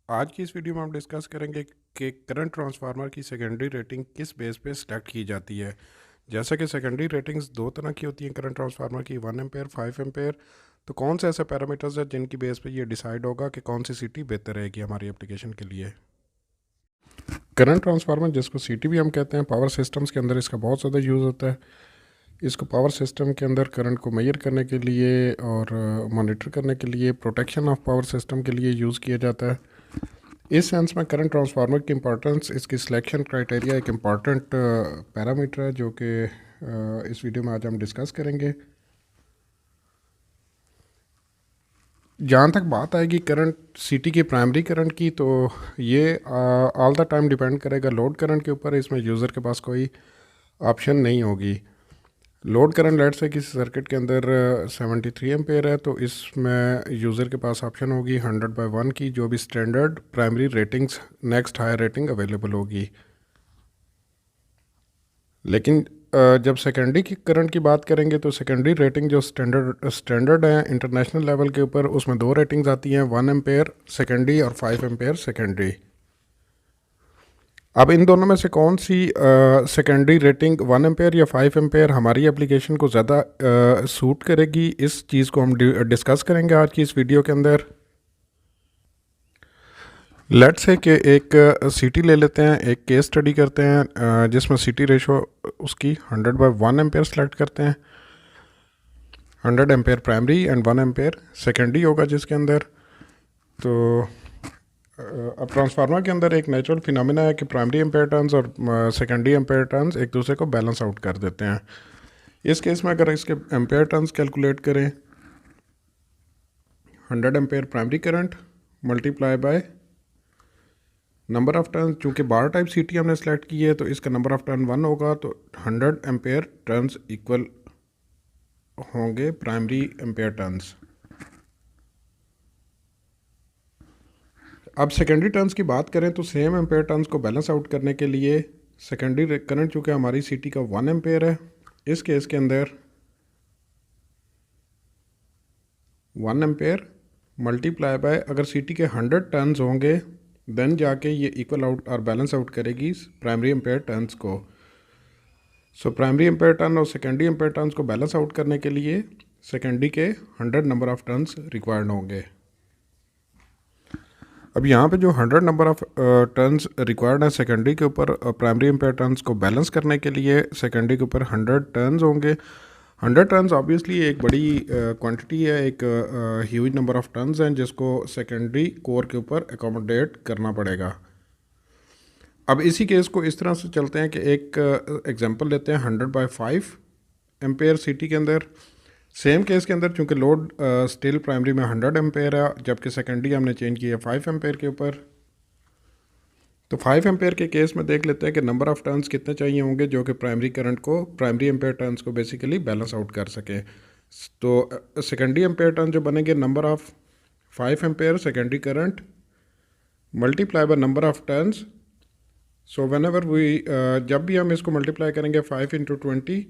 आज की इस वीडियो में हम डिस्कस करेंगे कि करंट ट्रांसफार्मर की सेकेंडरी रेटिंग किस बेस पे सिलेक्ट की जाती है। जैसा कि सेकेंडरी रेटिंग्स दो तरह की होती हैं करंट ट्रांसफार्मर की, 1 एम्पेयर 5 एम्पेयर। तो कौन से ऐसे पैरामीटर्स हैं जिनकी बेस पे ये डिसाइड होगा कि कौन सी सीटी बेहतर रहेगी हमारी एप्लीकेशन के लिए। करंट ट्रांसफार्मर, जिसको सीटी भी हम कहते हैं, पावर सिस्टम्स के अंदर इसका बहुत ज़्यादा यूज़ होता है। इसको पावर सिस्टम के अंदर करंट को मेजर करने के लिए और मॉनिटर करने के लिए, प्रोटेक्शन ऑफ पावर सिस्टम के लिए यूज़ किया जाता है। इस सेंस में करंट ट्रांसफार्मर की इंपॉर्टेंस, इसकी सिलेक्शन क्राइटेरिया एक इम्पॉर्टेंट पैरामीटर है जो कि इस वीडियो में आज हम डिस्कस करेंगे। जहाँ तक बात आएगी करंट सिटी की प्राइमरी करंट की, तो ये ऑल द टाइम डिपेंड करेगा लोड करंट के ऊपर। इसमें यूज़र के पास कोई ऑप्शन नहीं होगी। लोड करंट लेट से किसी सर्किट के अंदर 73 एम्पेयर है, तो इसमें यूज़र के पास ऑप्शन होगी 100/1 की, जो भी standard primary ratings next higher rating available होगी। लेकिन जब सेकेंडरी की करंट की बात करेंगे तो सेकेंडरी रेटिंग जो स्टैंडर्ड है इंटरनेशनल लेवल के ऊपर, उसमें दो रेटिंग्स आती हैं, 1 एम्पेयर सेकेंडरी और 5 एम्पेयर सेकेंडरी। अब इन दोनों में से कौन सी सेकेंडरी रेटिंग 1 एम्पेयर या 5 एम्पेयर हमारी एप्लीकेशन को ज़्यादा सूट करेगी, इस चीज़ को हम डिस्कस करेंगे आज की इस वीडियो के अंदर। लेट्स से कि एक सिटी ले लेते हैं, एक केस स्टडी करते हैं जिसमें सिटी रेशो उसकी 100/1 एम्पेयर सेलेक्ट करते हैं। 100 ampere primary and 1 ampere secondary होगा जिसके अंदर। तो अब ट्रांसफार्मर के अंदर एक नेचुरल फिनोमिना है कि प्राइमरी एम्पेयर टर्न्स और सेकेंडरी एम्पेयर टर्न्स एक दूसरे को बैलेंस आउट कर देते हैं। इस केस में अगर इसके एम्पेयर टर्न्स कैलकुलेट करें, 100 ampere primary current multiply by number of turn, चूँकि बार टाइप सीटी हमने सेलेक्ट की है तो इसका नंबर ऑफ टर्न 1 होगा, तो 100 एम्पेयर टर्न्स इक्वल होंगे प्राइमरी एम्पेयर टर्न्स। अब सेकेंडरी टर्न्स की बात करें तो सेम एम्पेयर टर्न्स को बैलेंस आउट करने के लिए सेकेंडरी करंट, चूँकि हमारी सीटी का 1 एम्पेयर है, इस केस के अंदर 1 एम्पेयर मल्टीप्लाई बाय, अगर सीटी के 100 टर्न्स होंगे देन जाके ये इक्वल आउट और बैलेंस आउट करेगी प्राइमरी एम्पेयर टर्न्स को। सो प्राइमरी एम्पेयर टर्न और सेकेंडरी एम्पेयर टर्न्स को बैलेंस आउट करने के लिए सेकेंडरी के 100 नंबर ऑफ टर्न्स रिक्वायर्ड होंगे। अब यहाँ पे जो 100 नंबर ऑफ टर्न्स रिक्वायर्ड है सेकेंडरी के ऊपर, प्राइमरी एम्पेयर टर्न्स को बैलेंस करने के लिए सेकेंडरी के ऊपर 100 टर्न्स होंगे। 100 टर्न्स ऑब्वियसली एक बड़ी क्वांटिटी है, एक ह्यूज नंबर ऑफ टर्न्स हैं जिसको सेकेंडरी कोर के ऊपर एकोमोडेट करना पड़ेगा। अब इसी केस को इस तरह से चलते हैं कि एक एग्जांपल लेते हैं 100/5 एम्पेयर सिटी के अंदर। सेम केस के अंदर चूंकि लोड स्टिल प्राइमरी में 100 एम्पेयर है, जबकि सेकेंडरी हमने चेंज किया 5 एम्पेयर के ऊपर। तो 5 एम्पेयर के केस में देख लेते हैं कि नंबर ऑफ़ टर्न्स कितने चाहिए होंगे जो कि प्राइमरी करंट को, प्राइमरी एम्पेयर टर्न्स को बेसिकली बैलेंस आउट कर सके। तो सेकेंडरी एम्पेयर टर्न जो बनेंगे, number of 5 ampere secondary current multiply by number of turns. So whenever we, जब भी हम इसको मल्टीप्लाई करेंगे 5 × 20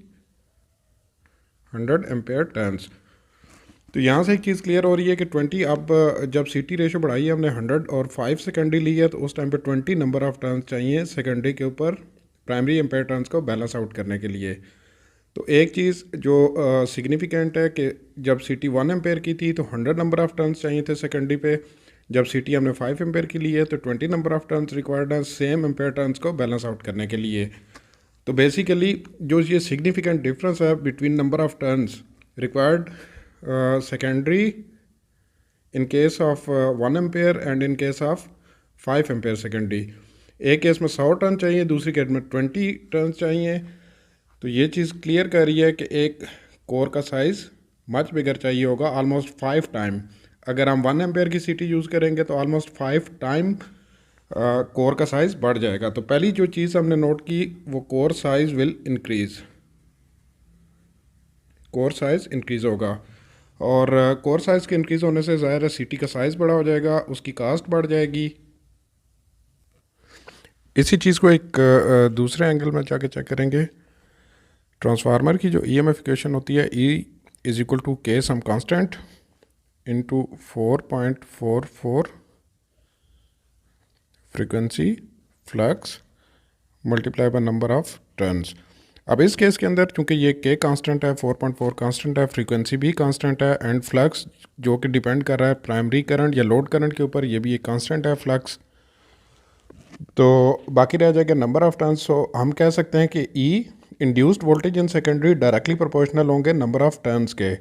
100 एम्पेयर टर्न्स। तो यहाँ से एक चीज़ क्लियर हो रही है कि 20, अब जब सीटी रेशो बढ़ाई है हमने 100 और 5 सेकेंडरी ली है, तो उस टाइम पे 20 नंबर ऑफ टर्न्स चाहिए सेकेंडरी के ऊपर प्राइमरी एम्पेयर टर्न्स को बैलेंस आउट करने के लिए। तो एक चीज़ जो सिग्निफिकेंट है कि जब सीटी 1 एम्पेयर की थी तो 100 नंबर ऑफ टर्न्स चाहिए थे सेकेंडरी पे। जब सीटी हमने 5 एम्पेयर की ली है तो 20 नंबर ऑफ टर्न्स रिक्वायर्ड है सेम एम्पेयर टर्न्स को बैलेंस आउट करने के लिए। तो बेसिकली जो ये सिग्निफिकेंट डिफरेंस है between number of turns required secondary in case of 1 ampere and in case of 5 ampere secondary, एक केस में 100 टर्न चाहिए, दूसरी केस में 20 टर्न चाहिए। तो ये चीज़ क्लियर कर रही है कि एक कोर का साइज़ मच बिगर चाहिए होगा, ऑलमोस्ट 5 टाइम। अगर हम 1 एम्पेयर की सीटी यूज़ करेंगे तो ऑलमोस्ट 5 टाइम कोर का साइज़ बढ़ जाएगा। तो पहली जो चीज़ हमने नोट की वो core size will increase, core size increase होगा। और कोर साइज़ के इंक्रीज़ होने से ज़ाहिर है सीटी का साइज़ बड़ा हो जाएगा, उसकी कास्ट बढ़ जाएगी। इसी चीज़ को एक दूसरे एंगल में जाके चेक करेंगे। ट्रांसफार्मर की जो EMF इक्वेशन होती है, E = K some constant × 4.44 frequency flux multiply by number of turns. अब इस केस के अंदर क्योंकि ये के कांस्टेंट है, 4.4 कांस्टेंट है, फ्रीक्वेंसी भी कांस्टेंट है, एंड फ्लक्स जो कि डिपेंड कर रहा है प्राइमरी करंट या लोड करंट के ऊपर, ये भी एक कांस्टेंट है फ्लक्स। तो बाकी रह जाएगा नंबर ऑफ टर्न्स। सो हम कह सकते हैं कि ई induced voltage in secondary directly proportional होंगे नंबर ऑफ टर्न्स के।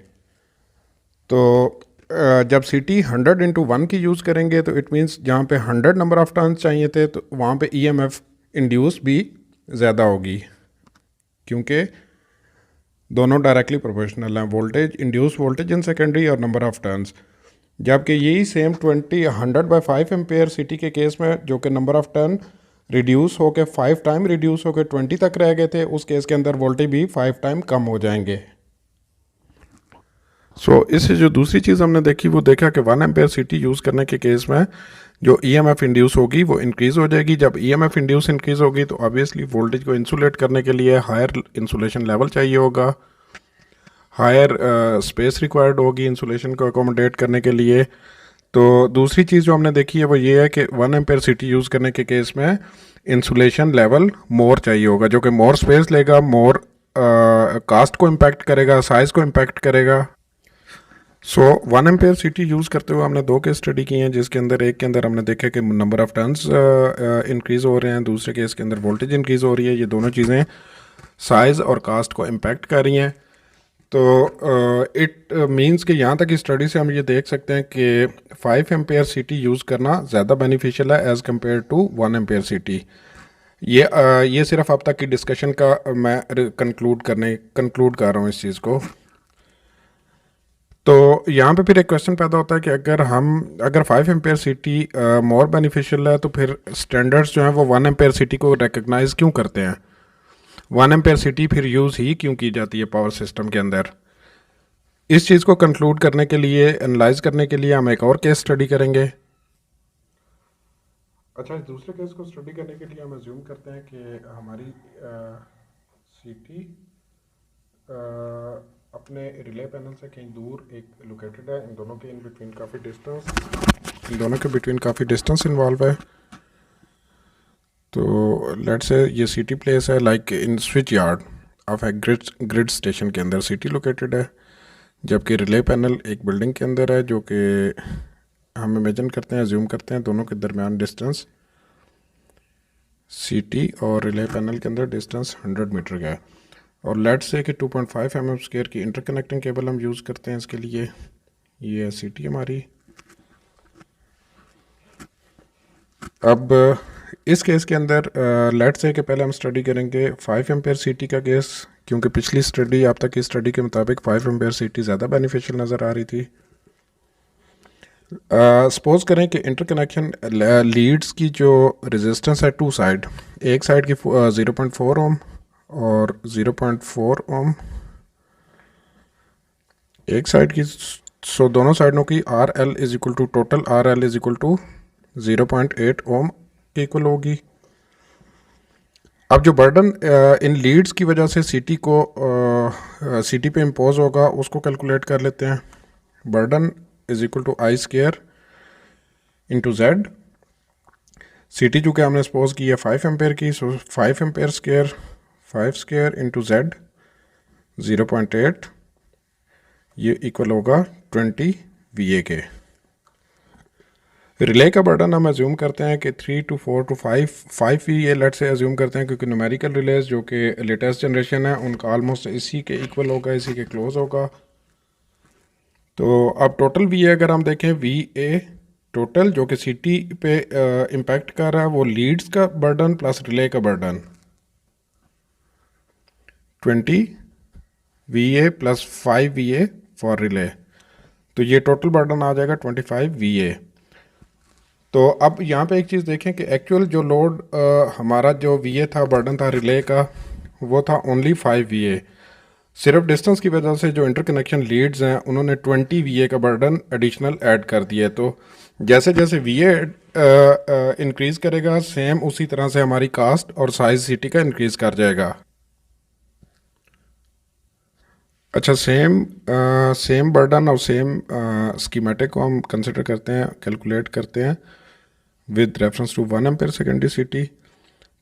तो जब सी टी 100/1 की यूज़ करेंगे तो इट मीन्स जहाँ पे 100 नंबर ऑफ टर्न्स चाहिए थे तो वहाँ पे ईएमएफ इंड्यूस भी ज़्यादा होगी, क्योंकि दोनों डायरेक्टली प्रोपोर्शनल हैं, voltage induce voltage in secondary और नंबर ऑफ टर्न्स। जबकि यही सेम 100/5 एम्पेयर सिटी के केस में, जो कि नंबर ऑफ टर्न रिड्यूस होकर 5 टाइम रिड्यूस होकर 20 तक रह गए थे, उस केस के अंदर वोल्टेज भी 5 टाइम कम हो जाएंगे। इससे जो दूसरी चीज़ हमने देखी वो देखा कि 1 एम्पेयर सिटी यूज़ करने के केस में जो ईएमएफ इंड्यूस होगी वो इंक्रीज़ हो जाएगी। जब ईएमएफ इंड्यूस इंक्रीज़ होगी तो ऑब्वियसली वोल्टेज को इंसुलेट करने के लिए हायर इंसुलेशन लेवल चाहिए होगा, हायर स्पेस रिक्वायर्ड होगी इंसुलेशन को अकोमोडेट करने के लिए। तो दूसरी चीज़ जो हमने देखी है वो ये है कि 1 एम्पेयर सिटी यूज़ करने के केस में इंसुलेशन लेवल मोर चाहिए होगा, जो कि मोर स्पेस लेगा, मोर कास्ट को इम्पैक्ट करेगा, साइज़ को इम्पैक्ट करेगा। 1 एम्पेयर सिटी यूज़ करते हुए हमने 2 केस स्टडी की हैं, जिसके अंदर एक के अंदर हमने देखा कि नंबर ऑफ टर्न्स इंक्रीज़ हो रहे हैं, दूसरे केस के अंदर वोल्टेज इंक्रीज़ हो रही है। ये दोनों चीज़ें साइज़ और कास्ट को इम्पैक्ट कर रही हैं। तो इट मींस कि यहाँ तक की स्टडी से हम ये देख सकते हैं कि 5 एम्पेयर सिटी यूज़ करना ज़्यादा बेनिफिशियल है as compare to 1 ampere CT. ये सिर्फ अब तक की डिस्कशन का मैं कंक्लूड कर रहा हूँ इस चीज़ को। तो यहाँ पे फिर एक क्वेश्चन पैदा होता है कि अगर 5 एम्पेयर सिटी मोर बेनिफिशियल है तो फिर स्टैंडर्ड्स जो हैं वो 1 एम्पेयर सिटी को रिकग्नाइज क्यों करते हैं, 1 एम्पेयर सिटी फिर यूज़ ही क्यों की जाती है पावर सिस्टम के अंदर। इस चीज़ को कंक्लूड करने के लिए, एनालाइज करने के लिए हम एक और केस स्टडी करेंगे। अच्छा, दूसरे केस को स्टडी करने के लिए हम अज्यूम करते हैं कि हमारी सिटी अपने रिले पैनल से कहीं दूर एक लोकेटेड है, इन दोनों के बिटवीन काफ़ी डिस्टेंस इन्वॉल्व है। तो लेट्स से ये सिटी प्लेस है like in switch yard of a grid station के अंदर सिटी लोकेटेड है, जबकि रिले पैनल एक बिल्डिंग के अंदर है, जो कि हम इमेजिन करते हैं, अज्यूम करते हैं दोनों के दरमियान डिस्टेंस सिटी और रिले पैनल के अंदर डिस्टेंस 100 मीटर का है। और लेट्स से कि 2.5 mm² की इंटरकनेक्टिंग केबल हम यूज़ करते हैं इसके लिए। ये है सिटी हमारी। अब इस केस के अंदर लेट्स से कि पहले हम स्टडी करेंगे 5 एम्पेयर सिटी का केस, क्योंकि पिछली स्टडी, अब तक की स्टडी के मुताबिक 5 एम्पेयर सिटी ज़्यादा बेनिफिशियल नज़र आ रही थी। सपोज करें कि इंटरकनेक्शन लीड्स की जो रेजिस्टेंस है टू साइड, एक साइड की 0.4 ओम और 0.4 ओम एक साइड की, सो दोनों साइडों की R L is equal to total R L is equal to 0.8 ohm equal होगी। अब जो बर्डन इन लीड्स की वजह से सिटी पे इम्पोज होगा उसको कैलकुलेट कर लेते हैं। Burden is equal to I square into Z. CT चूँकि हमने सपोज की है 5 एम्पेयर की, so 5 ampere square 5 square into Z 0.8, ये इक्वल होगा 20 VA के। रिले का बर्डन हम अज्यूम करते हैं कि 3 to 4 to 5 VA लेट से अज्यूम करते हैं, क्योंकि न्यूमेरिकल रिलेज जो कि लेटेस्ट जनरेशन है उनका ऑलमोस्ट इसी के इक्वल होगा, इसी के क्लोज होगा। तो अब टोटल VA अगर हम देखें, VA टोटल जो कि सिटी पे इम्पैक्ट कर रहा है वो लीड्स का बर्डन प्लस रिले का burden 20 VA plus 5 VA for relay, तो ये टोटल बर्डन आ जाएगा 25 VA। तो अब यहाँ पे एक चीज़ देखें कि एक्चुअल जो लोड हमारा जो VA था, बर्डन था रिले का, वो था ओनली 5 VA। सिर्फ डिस्टेंस की वजह से जो इंटरकनेक्शन लीड्स हैं उन्होंने 20 VA का बर्डन एडिशनल ऐड कर दिया। तो जैसे जैसे VA इंक्रीज़ करेगा, सेम उसी तरह से हमारी कास्ट और साइज सिटी का इंक्रीज़ कर जाएगा। अच्छा, सेम बर्डन और सेम स्कीमेटिक को हम कंसिडर करते हैं, कैलकुलेट करते हैं with reference to 1 ampere secondary CT.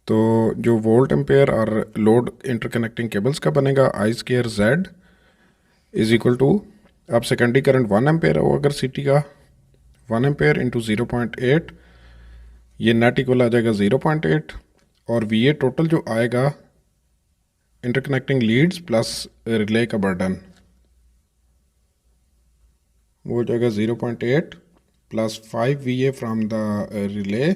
तो जो वोल्ट एम्पेयर और लोड इंटरकनेक्टिंग केबल्स का बनेगा I square Z is equal to, अब सेकेंडरी करंट 1 एम्पेयर हो अगर सिटी का, 1 एम्पेयर इंटू 0.8, ये नेट इक्वल आ जाएगा 0.8, और वी ए टोटल जो आएगा इंटरकनेक्टिंग लीड्स प्लस रिले का बर्डन, वो हो जाएगा 0.8 plus 5 V A from the relay,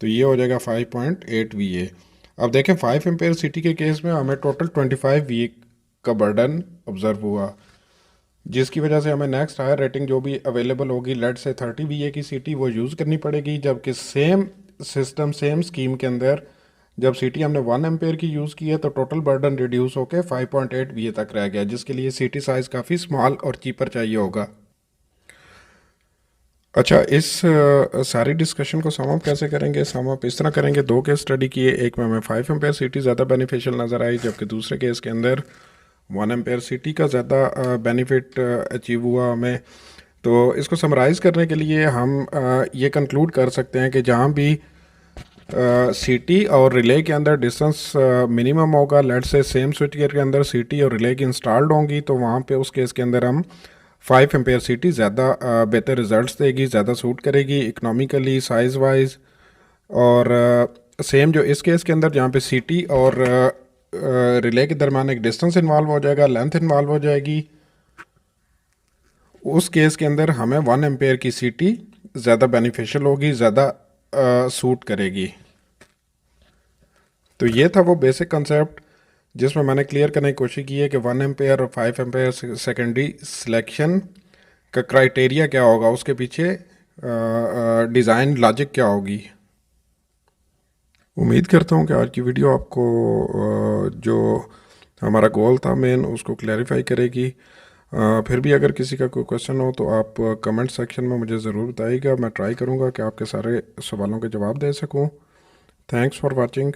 तो ये हो जाएगा 5.8 वी ए। अब देखें 5 एम्पेयर सिटी के केस में हमें टोटल 25 वी ए का बर्डन ऑब्जर्व हुआ, जिसकी वजह से हमें नेक्स्ट हायर रेटिंग जो भी अवेलेबल होगी लेट से 30 वी ए की सिटी वो यूज़ करनी पड़ेगी, जबकि सेम सिस्टम सेम स्कीम के अंदर जब सिटी हमने 1 एम्पेयर की यूज़ की है तो टोटल बर्डन रिड्यूस होकर 5.8 वी ए तक रह गया, जिसके लिए सिटी साइज़ काफ़ी स्मॉल और चीपर चाहिए होगा। अच्छा, इस सारी डिस्कशन को सम अप कैसे करेंगे? सम अप इस तरह करेंगे, दो केस स्टडी किए, एक में हमें 5 एम्पेयर सिटी ज़्यादा बेनिफिशियल नज़र आई, जबकि दूसरे केस के अंदर 1 एम्पेयर सिटी का ज़्यादा बेनिफिट अचीव हुआ हमें। तो इसको समराइज़ करने के लिए हम ये कंक्लूड कर सकते हैं कि जहाँ भी सिटी और रिले के अंदर डिस्टेंस मिनिमम होगा, लेट से सेम स्विच गियर के अंदर सिटी और रिले की इंस्टॉल्ड होंगी, तो वहाँ पे उस केस के अंदर हम 5 एम्पेयर सिटी ज़्यादा बेहतर रिजल्ट्स देगी, ज़्यादा सूट करेगी इकोनॉमिकली साइज़ वाइज। और सेम जो इस केस के अंदर जहाँ पे सिटी और रिले के दरमियान एक डिस्टेंस इन्वॉल्व हो जाएगा, लेंथ इन्वॉल्व हो जाएगी, उस केस के अंदर हमें 1 एम्पेयर की सिटी ज़्यादा बेनिफिशियल होगी, ज़्यादा सूट करेगी। तो ये था वो बेसिक कंसेप्ट जिसमें मैंने क्लियर करने की कोशिश की है कि 1 एम्पेयर और 5 एम्पेयर सेकेंडरी सिलेक्शन का क्राइटेरिया क्या होगा, उसके पीछे डिज़ाइन लॉजिक क्या होगी। उम्मीद करता हूँ कि आज की वीडियो आपको जो हमारा गोल था मेन उसको क्लैरिफाई करेगी। फिर भी अगर किसी का कोई क्वेश्चन हो तो आप कमेंट सेक्शन में मुझे ज़रूर बताइएगा, मैं ट्राई करूँगा कि आपके सारे सवालों के जवाब दे सकूँ। Thanks for watching.